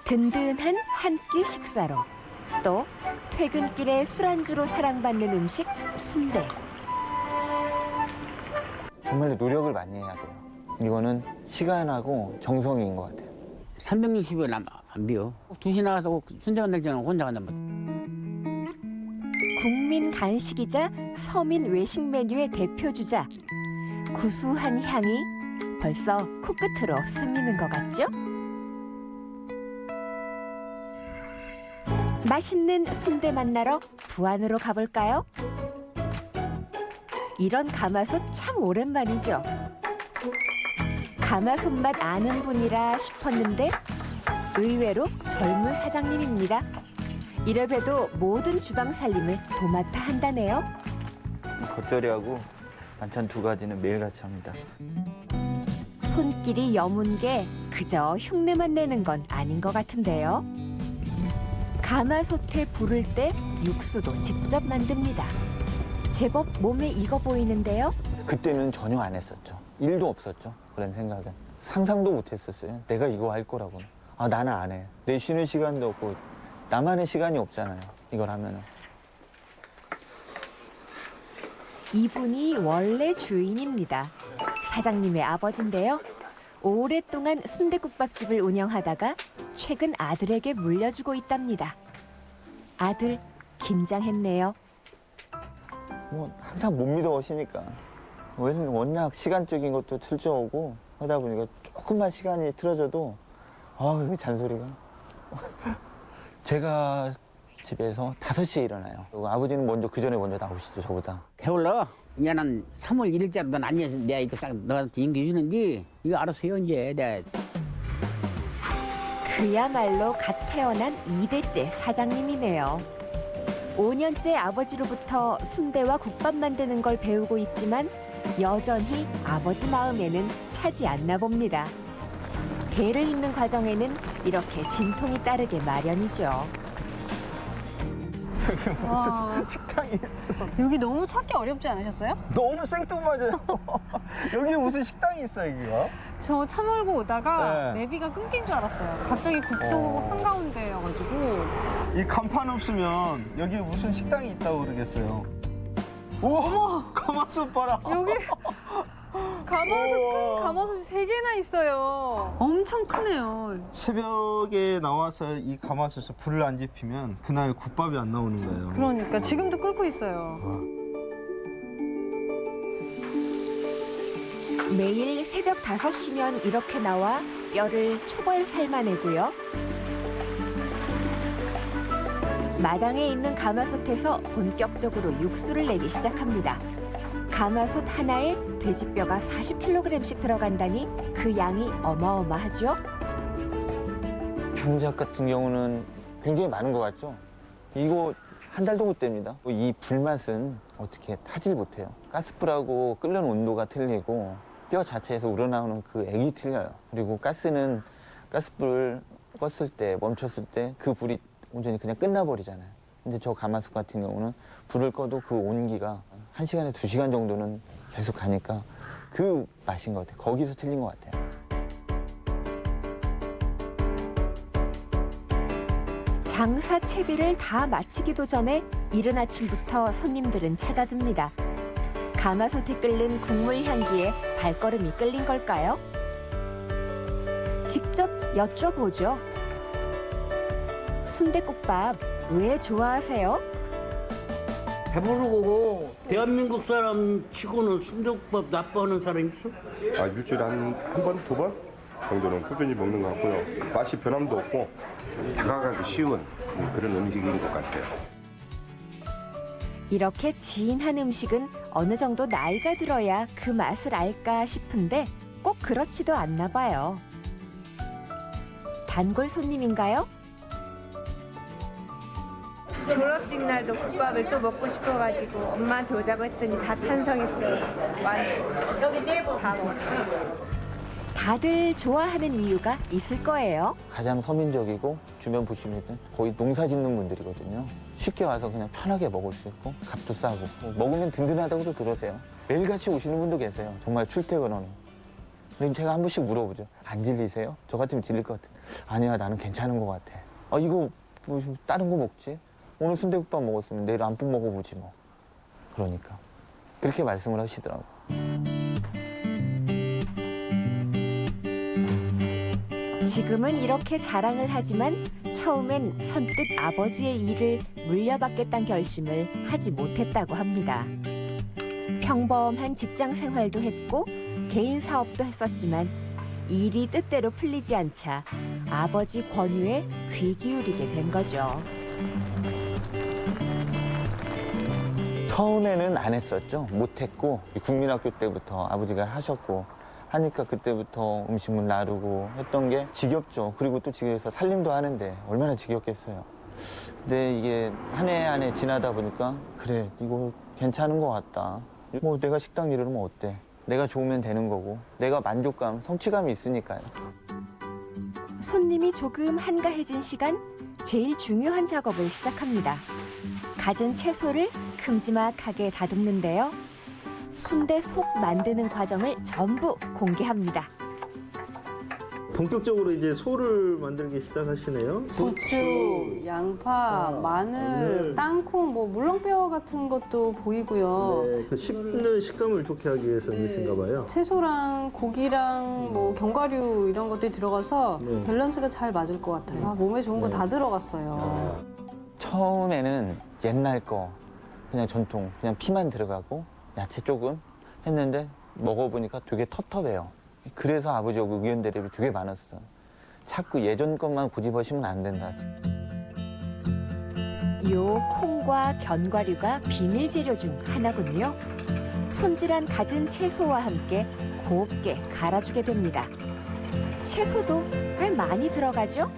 든든한 한 끼 식사로 또 퇴근길에 술안주로 사랑받는 음식 순대. 정말 노력을 많이 해야 돼요. 이거는 시간하고 정성인 것 같아요. 360일 안 비워. 2시 나가서 순대 만들 때는 혼자 간단 말이야. 국민 간식이자 서민 외식 메뉴의 대표 주자. 구수한 향이 벌써 코끝으로 스미는 것 같죠? 맛있는 순대 만나러 부안으로 가볼까요? 이런 가마솥 참 오랜만이죠. 가마솥 맛 아는 분이라 싶었는데 의외로 젊은 사장님입니다. 이래봬도 모든 주방 살림을 도맡아 한다네요. 겉절이하고 반찬 2가지는 매일같이 합니다. 손길이 여문 게 그저 흉내만 내는 건 아닌 것 같은데요. 가마솥에 불을 때 육수도 직접 만듭니다. 제법 몸에 익어 보이는데요. 그때는 전혀 안 했었죠. 일도 없었죠. 그런 생각은. 상상도 못 했었어요. 내가 이거 할 거라고는. 아, 나는 안 해. 내 쉬는 시간도 없고 나만의 시간이 없잖아요. 이걸 하면은. 이분이 원래 주인입니다. 사장님의 아버지인데요. 오랫동안 순댓국밥집을 운영하다가 최근 아들에게 물려주고 있답니다. 아들 긴장했네요. 뭐 항상 못 믿어오시니까. 워낙 시간적인 것도 틀져오고 하다 보니까 조금만 시간이 틀어져도 그 잔소리가. 제가 집에서 5시에 일어나요. 그리고 아버지는 그 전에 먼저 나오시죠, 저보다. 배불러. 이제 난 3월 1일자로 넌 안 해서 내가 이거 싹 너한테 인기주는데 이거 알아서 해 이제. 내가. 그야말로 갓 태어난 2대째 사장님이네요. 5년째 아버지로부터 순대와 국밥 만드는 걸 배우고 있지만 여전히 아버지 마음에는 차지 않나 봅니다. 대를 잇는 과정에는 이렇게 진통이 따르게 마련이죠. 와, 식당이 있어. 여기 너무 찾기 어렵지 않으셨어요? 너무 생뚱맞아요. 여기 무슨 식당이 있어, 여기가? 저 차 몰고 오다가 네. 내비가 끊긴 줄 알았어요. 갑자기 국도 한가운데여가지고. 이 간판 없으면 여기 무슨 식당이 있다고 그러겠어요. 우와! 가마솥 봐라. 여기 가마솥, 우와. 큰 가마솥이 3개나 있어요. 엄청 크네요. 새벽에 나와서 이 가마솥에 불을 안 지피면 그날 국밥이 안 나오는 거예요. 그러니까 지금도 끓고 있어요. 매일 새벽 5시면 이렇게 나와 뼈를 초벌 삶아내고요. 마당에 있는 가마솥에서 본격적으로 육수를 내기 시작합니다. 가마솥 하나에 돼지뼈가 40kg씩 들어간다니 그 양이 어마어마하죠. 장작 같은 경우는 굉장히 많은 것 같죠? 이거 한 달도 못 됩니다. 이 불맛은 어떻게 타질 못해요. 가스불하고 끓는 온도가 틀리고 뼈 자체에서 우러나오는 그 액이 틀려요. 그리고 가스는 가스불을 껐을 때, 멈췄을 때 그 불이 온전히 그냥 끝나버리잖아요. 근데 저 가마솥 같은 경우는 불을 꺼도 그 온기가 1시간에 2시간 정도는 계속 가니까 그 맛인 것 같아요. 거기서 틀린 것 같아요. 장사 채비를 다 마치기도 전에 이른 아침부터 손님들은 찾아듭니다. 가마솥에 끓는 국물 향기에 발걸음이 끌린 걸까요? 직접 여쭤보죠. 순댓국밥 왜 좋아하세요? 배부르고 대한민국 사람 치고는 순대국밥 나빠하는 사람 있어? 일주일에 한 번, 2번 정도는 꾸준히 먹는 것 같고요. 맛이 변함도 없고 다가가기 쉬운 그런 음식인 것 같아요. 이렇게 진한 음식은 어느 정도 나이가 들어야 그 맛을 알까 싶은데 꼭 그렇지도 않나 봐요. 단골 손님인가요? 졸업식 날도 국밥을 또 먹고 싶어가지고 엄마한테 오자고 했더니 다 찬성했어요. 여기 다 먹었어요. 다들 좋아하는 이유가 있을 거예요. 가장 서민적이고 주변 보시면 거의 농사 짓는 분들이거든요. 쉽게 와서 그냥 편하게 먹을 수 있고 값도 싸고 먹으면 든든하다고도 그러세요. 매일같이 오시는 분도 계세요. 정말 출퇴근하는. 그럼 제가 한 번씩 물어보죠. 안 질리세요? 저 같으면 질릴 것 같아. 아니야, 나는 괜찮은 것 같아. 아, 이거 뭐 다른 거 먹지? 오늘 순대국밥 먹었으면 내일 안국 먹어보지 뭐. 그러니까 그렇게 말씀을 하시더라고. 지금은 이렇게 자랑을 하지만 처음엔 선뜻 아버지의 일을 물려받겠다는 결심을 하지 못했다고 합니다. 평범한 직장 생활도 했고 개인 사업도 했었지만 일이 뜻대로 풀리지 않자 아버지 권유에 귀 기울이게 된 거죠. 처음에는 안 했었죠. 못했고 국민학교 때부터 아버지가 하셨고 하니까 그때부터 음식물 나르고 했던 게 지겹죠. 그리고 또 집에서 살림도 하는데 얼마나 지겹겠어요. 근데 이게 한 해 한 해 지나다 보니까 그래, 이거 괜찮은 것 같다. 뭐 내가 식당 일을 하면 어때? 내가 좋으면 되는 거고 내가 만족감, 성취감이 있으니까요. 손님이 조금 한가해진 시간, 제일 중요한 작업을 시작합니다. 갖은 채소를 큼지막하게 다듬는데요. 순대 속 만드는 과정을 전부 공개합니다. 본격적으로 이제 소를 만들기 시작하시네요. 부추, 양파, 마늘, 땅콩, 뭐 물렁뼈 같은 것도 보이고요. 네, 그 씹는 식감을 좋게 하기 위해서 넣으신가 봐요. 채소랑 고기랑 뭐 견과류 이런 것들이 들어가서 네. 밸런스가 잘 맞을 것 같아요. 아, 몸에 좋은 거 다 들어갔어요. 처음에는 옛날 거 그냥 전통 그냥 피만 들어가고 야채 조금 했는데 먹어보니까 되게 텁텁해요. 그래서 아버지하고 의견 대립이 되게 많았어요. 자꾸 예전 것만 고집하시면 안 된다. 요 콩과 견과류가 비밀 재료 중 하나군요. 손질한 갖은 채소와 함께 곱게 갈아주게 됩니다. 채소도 꽤 많이 들어가죠?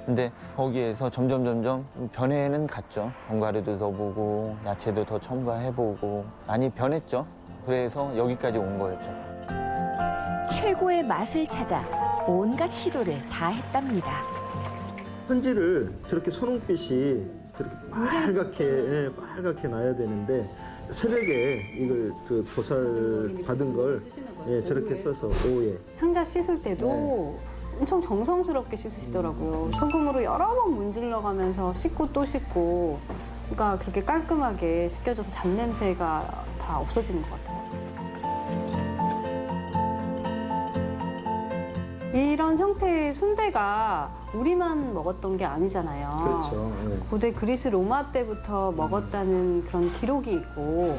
근데 거기에서 점점 변해는 갔죠. 견과류도 더 보고 야채도 더 첨가해보고 많이 변했죠. 그래서 여기까지 온 거였죠. 최고의 맛을 찾아 온갖 시도를 다 했답니다. 현지를 저렇게 선홍빛이 저렇게 빨갛게 나야 되는데 새벽에 이걸 그 도살 받은 걸 저렇게 써서 오후에 상자 씻을 때도 엄청 정성스럽게 씻으시더라고요. 소금으로 여러 번 문질러가면서 씻고 또 씻고, 그러니까 그렇게 깔끔하게 씻겨져서 잡냄새가 다 없어지는 것 같아요. 이런 형태의 순대가 우리만 먹었던 게 아니잖아요. 그렇죠. 네. 고대 그리스 로마 때부터 먹었다는 그런 기록이 있고,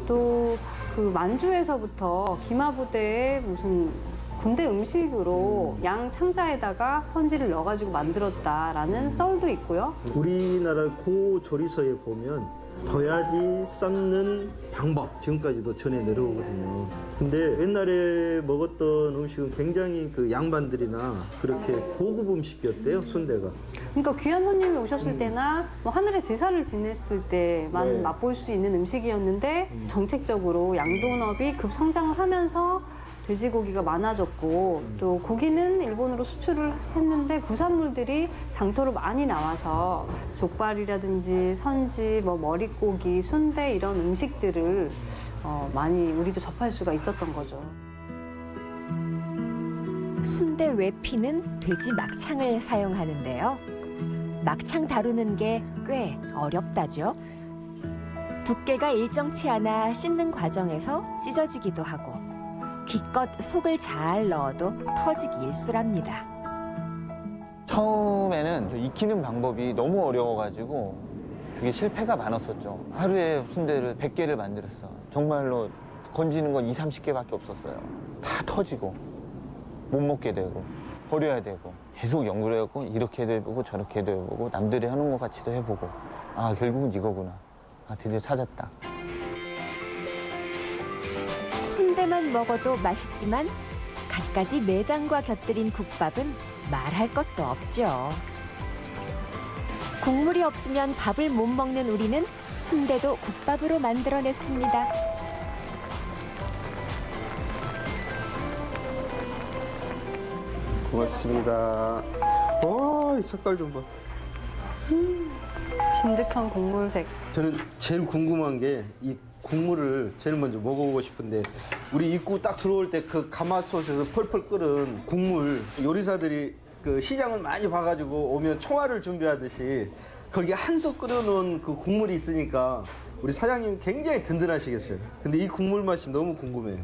또 그 만주에서부터 기마부대에 무슨 군대 음식으로 양 창자에다가 선지를 넣어가지고 만들었다라는 썰도 있고요. 우리나라 고조리서에 보면 더야지 삶는 방법 지금까지도 전해 내려오거든요. 근데 옛날에 먹었던 음식은 굉장히 그 양반들이나 그렇게 고급 음식이었대요, 순대가. 그러니까 귀한 손님이 오셨을 때나 뭐 하늘에 제사를 지냈을 때만 네. 맛볼 수 있는 음식이었는데 정책적으로 양돈업이 급성장을 하면서 돼지고기가 많아졌고 또 고기는 일본으로 수출을 했는데 부산물들이 장터로 많이 나와서 족발이라든지 선지, 뭐 머릿고기, 순대 이런 음식들을 많이 우리도 접할 수가 있었던 거죠. 순대 외피는 돼지 막창을 사용하는데요. 막창 다루는 게 꽤 어렵다죠. 두께가 일정치 않아 씻는 과정에서 찢어지기도 하고 기껏 속을 잘 넣어도 터지기 일쑤랍니다. 처음에는 익히는 방법이 너무 어려워가지고 되게 실패가 많았었죠. 하루에 순대를 100개를 만들었어. 정말로 건지는 건 20, 30개밖에 없었어요. 다 터지고 못 먹게 되고 버려야 되고 계속 연구를 해갖고 이렇게도 해보고 저렇게도 해보고 남들이 하는 것 같이도 해보고 아, 결국은 이거구나. 아, 드디어 찾았다. 순대 순대만 먹어도 맛있지만 갖가지 내장과 곁들인 국밥은 말할 것도 없죠. 국물이 없으면 밥을 못 먹는 우리는 순대도 국밥으로 만들어냈습니다. 고맙습니다. 와, 이 색깔 좀 봐. 진득한 국물색. 저는 제일 궁금한 게 이 국물을 제일 먼저 먹어보고 싶은데 우리 입구 딱 들어올 때 그 가마솥에서 펄펄 끓은 국물 요리사들이 그 시장을 많이 봐가지고 오면 청화를 준비하듯이 거기에 한솥 끓여놓은 그 국물이 있으니까 우리 사장님 굉장히 든든하시겠어요. 근데 이 국물 맛이 너무 궁금해요.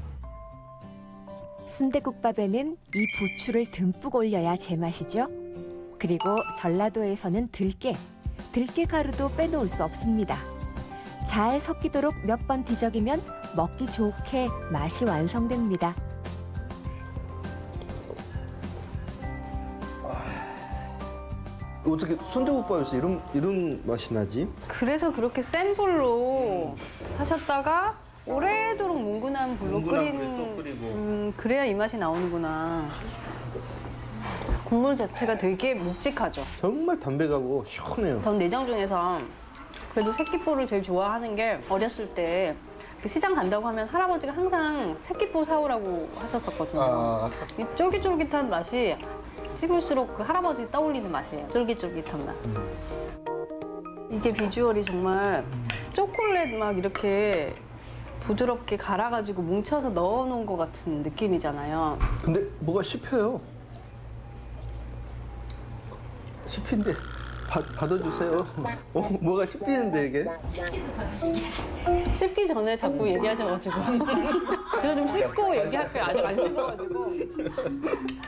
순대국밥에는 이 부추를 듬뿍 올려야 제맛이죠. 그리고 전라도에서는 들깨 가루도 빼놓을 수 없습니다. 잘 섞이도록 몇 번 뒤적이면 먹기 좋게 맛이 완성됩니다. 어떻게 순대국밥에서 이런 맛이 나지? 그래서 그렇게 센 불로 하셨다가 오래도록 뭉근한 불로 끓인 그래야 이 맛이 나오는구나. 국물 자체가 되게 묵직하죠. 정말 담백하고 시원해요. 전 내장 중에서 그래도 새끼포를 제일 좋아하는 게 어렸을 때 그 시장 간다고 하면 할아버지가 항상 새끼포 사오라고 하셨었거든요. 이 쫄깃쫄깃한 맛이 씹을수록 그 할아버지 떠올리는 맛이에요. 쫄깃쫄깃한 맛. 이게 비주얼이 정말 초콜릿 막 이렇게 부드럽게 갈아가지고 뭉쳐서 넣어놓은 것 같은 느낌이잖아요. 근데 뭐가 씹혀요. 씹힌데 받아주세요. 뭐가 씹히는데 이게? 씹기 전에 자꾸 얘기하셔가지고 그래서 좀 씹고 얘기할 거예요. 아직 안 씹어가지고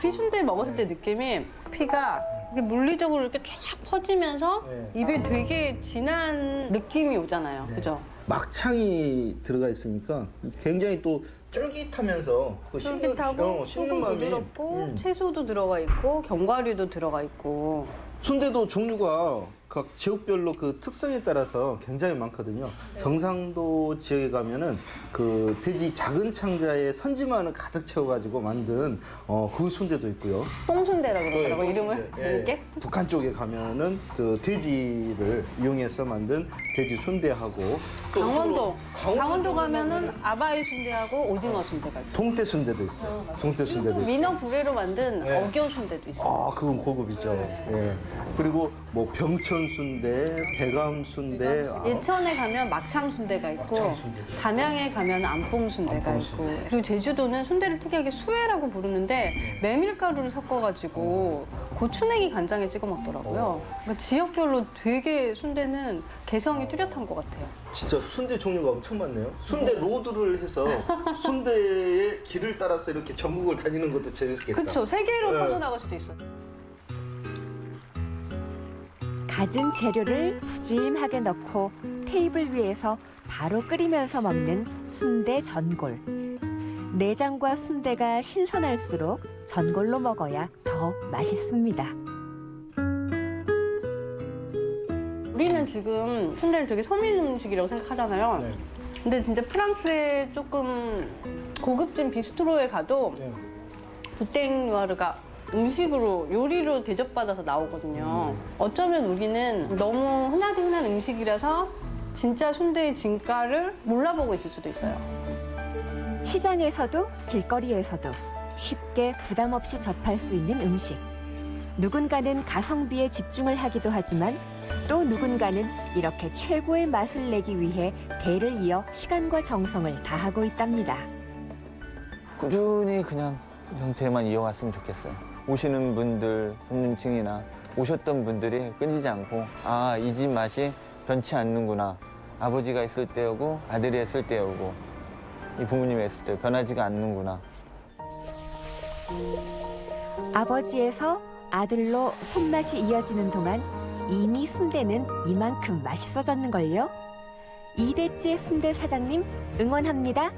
피순대 먹었을 때 느낌이 피가 이게 물리적으로 이렇게 쫙 퍼지면서 입에 되게 진한 느낌이 오잖아요. 그죠? 막창이 들어가 있으니까 굉장히 또 쫄깃하면서 그 쫄깃하고 씹는 속은 맛이 부드럽고 채소도 들어가 있고 견과류도 들어가 있고 순대도 종류가 각 지역별로 그 특성에 따라서 굉장히 많거든요. 경상도 지역에 가면은 그 돼지 작은 창자에 선지만을 가득 채워가지고 만든 그 순대도 있고요. 뽕순대라고 그러더라고 이름을 재밌게. 북한 쪽에 가면은 그 돼지를 이용해서 만든 돼지 순대하고 또 강원도 가면은 아바이 순대하고 오징어 순대가 있고 동태 순대도 있어요. 동태 순대도 있고. 민어 부레로 만든 어교 순대도 있어요. 아, 그건 고급이죠. 예. 그리고 뭐 병천 순대, 배감 순대. 예천에 가면 막창 순대가 있고 담양에 가면 안뽕 순대가 있고 그리고 제주도는 순대를 특이하게 수회라고 부르는데 메밀가루를 섞어가지고 고추냉이 간장에 찍어 먹더라고요. 그러니까 지역별로 되게 순대는 개성이 뚜렷한 것 같아요. 진짜 순대 종류가 엄청 많네요. 순대 로드를 해서 순대의 길을 따라서 이렇게 전국을 다니는 것도 재밌겠다. 그렇죠. 세계로 네. 퍼져나갈 수도 있어요. 갖은 재료를 푸짐하게 넣고 테이블 위에서 바로 끓이면서 먹는 순대 전골. 내장과 순대가 신선할수록 전골로 먹어야 더 맛있습니다. 우리는 지금 순대를 되게 서민 음식이라고 생각하잖아요. 네. 근데 진짜 프랑스의 조금 고급진 비스트로에 가도 부땡누아르가 음식으로 요리로 대접받아서 나오거든요. 어쩌면 우리는 너무 흔하디 흔한 음식이라서 진짜 순대의 진가를 몰라보고 있을 수도 있어요. 시장에서도 길거리에서도 쉽게 부담 없이 접할 수 있는 음식. 누군가는 가성비에 집중을 하기도 하지만 또 누군가는 이렇게 최고의 맛을 내기 위해 대를 이어 시간과 정성을 다하고 있답니다. 꾸준히 그냥 이 형태만 이어갔으면 좋겠어요. 오시는 분들, 손님층이나 오셨던 분들이 끊이지 않고 아, 이 집 맛이 변치 않는구나. 아버지가 있을 때하고 아들이 했을 때하고 이 부모님이 했을 때 변하지가 않는구나. 아버지에서 아들로 손맛이 이어지는 동안 이미 순대는 이만큼 맛있어졌는걸요. 2대째 순대 사장님 응원합니다.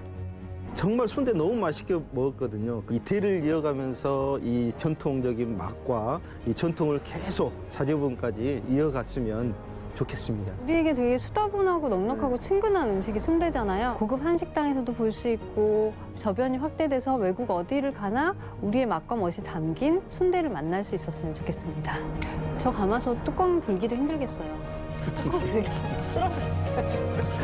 정말 순대 너무 맛있게 먹었거든요. 이 대를 이어가면서 이 전통적인 맛과 이 전통을 계속 자제분까지 이어갔으면 좋겠습니다. 우리에게 되게 수다분하고 넉넉하고 친근한 음식이 순대잖아요. 고급 한식당에서도 볼 수 있고 저변이 확대돼서 외국 어디를 가나 우리의 맛과 멋이 담긴 순대를 만날 수 있었으면 좋겠습니다. 저 가마솥 뚜껑 들기도 힘들겠어요. 뚜껑 들기 쓰러졌어요.